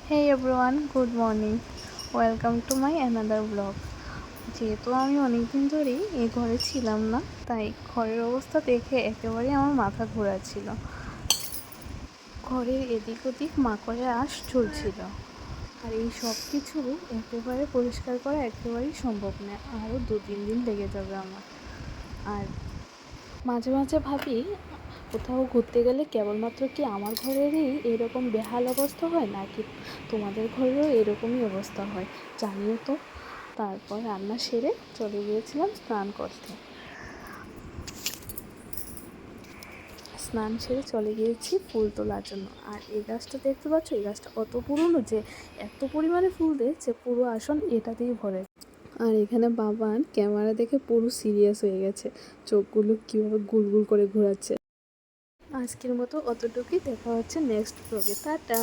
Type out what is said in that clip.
Hey everyone, good morning. Welcome to my another vlog. যেহেতু আমি অনেকদিন ধরেই এই ঘরে ছিলাম না, তাই ঘরের অবস্থা দেখে একেবারেই আমার মাথা ঘোরাচ্ছিল। ঘরের এদিক ওদিক মাকড়ের আঁশ ঝুলছিল, আর এই সব কিছু একেবারে পরিষ্কার করা একেবারেই সম্ভব নয়। আরও 2-3 দিন লেগে যাবে আমার। আর মাঝে মাঝে ভাবি, কোথাও ঘুরতে গেলে কেবলমাত্র কি আমার ঘরেরই এরকম বেহাল অবস্থা হয়, নাকি তোমাদের ঘরেরও এরকমই অবস্থা হয় জানিও তো। তারপর রান্না সেরে চলে গিয়েছিলাম স্নান করতে। স্নান সেরে চলে গিয়েছি ফুল তোলার জন্য। আর এই গাছটা দেখতে পাচ্ছ, এই গাছটা অত পুরনো যে এত পরিমাণে ফুল দেয় যে পুরো আসন এটাতেই ভরে। আর এখানে বাবান ক্যামেরা দেখে পুরো সিরিয়াস হয়ে গেছে, চোখগুলো কীভাবে গুলগুল করে ঘোরাচ্ছে। আজকের মতো অতটুকুই, দেখা হচ্ছে নেক্সট ব্লগে। টাটা।